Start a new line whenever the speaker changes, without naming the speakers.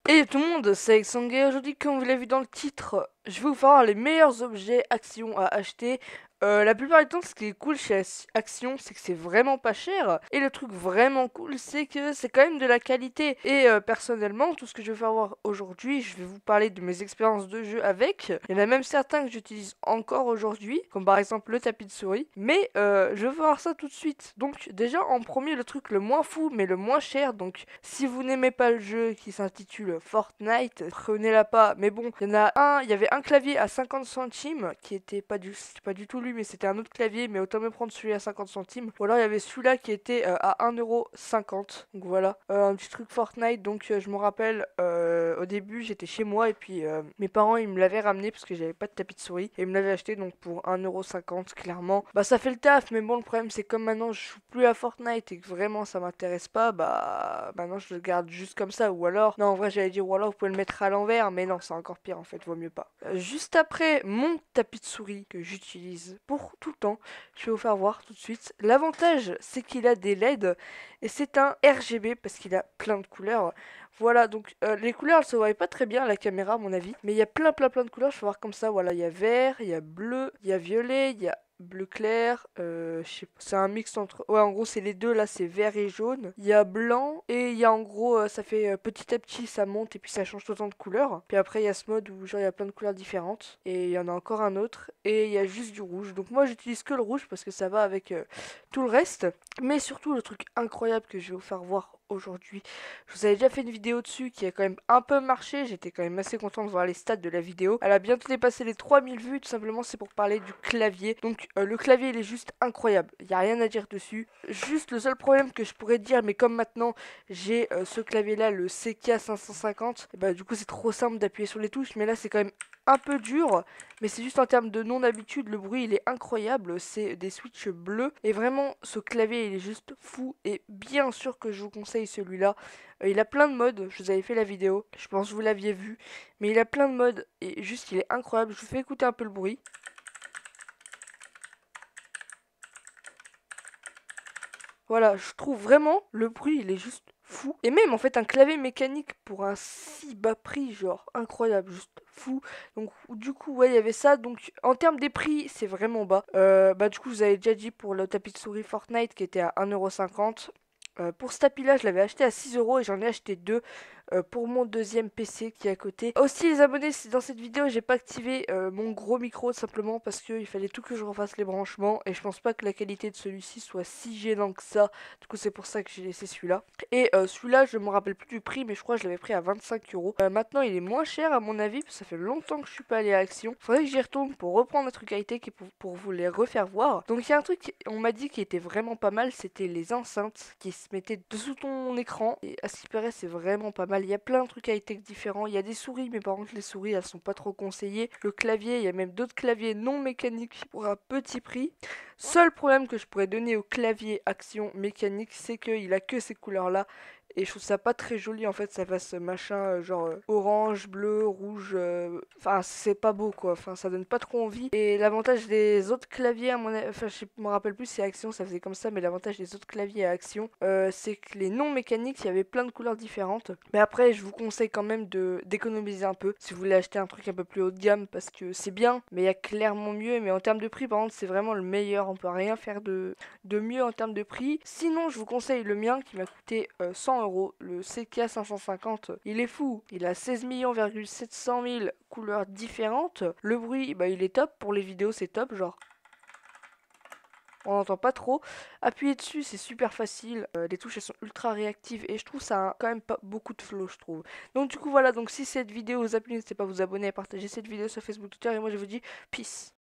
Et tout le monde, c'est Alexandre. Aujourd'hui, comme vous l'avez vu dans le titre, je vais vous faire les meilleurs objets Action à acheter. La plupart du temps, ce qui est cool chez Action, c'est que c'est vraiment pas cher. Et le truc vraiment cool, c'est que c'est quand même de la qualité. Et personnellement, tout ce que je vais faire voir aujourd'hui, je vais vous parler de mes expériences de jeu avec. Il y en a même certains que j'utilise encore aujourd'hui, comme par exemple le tapis de souris. Mais je vais voir ça tout de suite. Donc déjà, en premier, le truc le moins fou, mais le moins cher. Donc si vous n'aimez pas le jeu qui s'intitule Fortnite, prenez-la pas. Mais bon, il y avait un clavier à 50 centimes qui était c'était pas du tout lui, mais c'était un autre clavier. Mais autant me prendre celui à 50 centimes. Ou alors il y avait celui-là qui était à 1,50 €. Donc voilà, un petit truc Fortnite. Donc je me rappelle, au début j'étais chez moi et puis mes parents ils me l'avaient ramené parce que j'avais pas de tapis de souris. Et ils me l'avaient acheté donc pour 1,50 € clairement. Bah ça fait le taf, mais bon, le problème c'est comme maintenant je joue plus à Fortnite et que vraiment ça m'intéresse pas, bah maintenant je le garde juste comme ça. Ou alors, non, en vrai j'allais dire ou alors vous pouvez le mettre à l'envers, mais non, c'est encore pire en fait, vaut mieux pas. Juste après mon tapis de souris que j'utilise pour tout le temps, je vais vous faire voir tout de suite. L'avantage c'est qu'il a des LED et c'est un RGB parce qu'il a plein de couleurs. Voilà, donc les couleurs elles se voient pas très bien à la caméra à mon avis, mais il y a plein de couleurs. Je vais voir comme ça. Voilà, il y a vert, il y a bleu, il y a violet, il y a bleu clair, je sais pas, c'est un mix entre, ouais, en gros c'est les deux là, c'est vert et jaune. Il y a blanc et il y a en gros ça fait petit à petit ça monte et puis ça change tout le temps de couleur. Puis après il y a ce mode où genre il y a plein de couleurs différentes et il y en a encore un autre et il y a juste du rouge. Donc moi j'utilise que le rouge parce que ça va avec tout le reste. Mais surtout le truc incroyable que je vais vous faire voir aujourd'hui, je vous avais déjà fait une vidéo dessus qui a quand même un peu marché. J'étais quand même assez content de voir les stats de la vidéo. Elle a bientôt dépassé les 3000 vues. Tout simplement c'est pour parler du clavier. Donc le clavier il est juste incroyable, il n'y a rien à dire dessus. Juste le seul problème que je pourrais dire, mais comme maintenant j'ai ce clavier là, le CK550, et bah du coup c'est trop simple d'appuyer sur les touches. Mais là c'est quand même un peu dur, mais c'est juste en termes de non-habitude, le bruit il est incroyable, c'est des switches bleus, et vraiment ce clavier il est juste fou, et bien sûr que je vous conseille celui-là. Il a plein de modes, je vous avais fait la vidéo, je pense que vous l'aviez vu, mais il a plein de modes, et juste il est incroyable. Je vous fais écouter un peu le bruit. Voilà, je trouve vraiment le bruit, il est juste fou. Et même en fait un clavier mécanique pour un si bas prix, genre incroyable, juste fou. Donc du coup ouais il y avait ça. Donc en termes des prix c'est vraiment bas. Bah du coup je vous avais déjà dit pour le tapis de souris Fortnite qui était à 1,50 €. Pour ce tapis là je l'avais acheté à 6 € et j'en ai acheté deux pour mon deuxième PC qui est à côté. Aussi les abonnés, dans cette vidéo j'ai pas activé mon gros micro simplement parce qu'il fallait tout que je refasse les branchements et je pense pas que la qualité de celui-ci soit si gênant que ça. Du coup c'est pour ça que j'ai laissé celui-là. Et celui-là je me rappelle plus du prix, mais je crois que je l'avais pris à 25 €. Maintenant il est moins cher à mon avis, parce que ça fait longtemps que je suis pas allé à Action. Faudrait que j'y retourne pour reprendre les trucs high-tech et pour vous les refaire voir. Donc il y a un truc, on m'a dit qui était vraiment pas mal, c'était les enceintes qui se mettaient dessous ton écran. Et à ce qui paraît c'est vraiment pas mal. Il y a plein de trucs high-tech différents. Il y a des souris, mais par contre les souris elles sont pas trop conseillées. Le clavier, il y a même d'autres claviers non mécaniques pour un petit prix. Seul problème que je pourrais donner au clavier Action mécanique, c'est qu'il a que ces couleurs là. Et je trouve ça pas très joli en fait, ça fasse machin genre orange, bleu, rouge. Enfin, c'est pas beau quoi, enfin, ça donne pas trop envie. Et l'avantage des autres claviers, à mon enfin, je me rappelle plus si Action ça faisait comme ça, mais l'avantage des autres claviers à Action, c'est que les non mécaniques, il y avait plein de couleurs différentes. Mais après, je vous conseille quand même d'économiser un peu si vous voulez acheter un truc un peu plus haut de gamme parce que c'est bien, mais il y a clairement mieux. Mais en termes de prix, par contre, c'est vraiment le meilleur, on peut rien faire de mieux en termes de prix. Sinon, je vous conseille le mien qui m'a coûté 100 €, le CK550. Il est fou, il a 16 700 000 couleurs différentes. Le bruit, bah, il est top. Pour les vidéos, c'est top, genre on n'entend pas trop. Appuyer dessus, c'est super facile. Les touches, elles sont ultra réactives et je trouve ça a quand même pas beaucoup de flow, je trouve. Donc du coup, voilà. Donc si cette vidéo vous a plu, n'hésitez pas à vous abonner et à partager cette vidéo sur Facebook, Twitter. Et moi, je vous dis peace.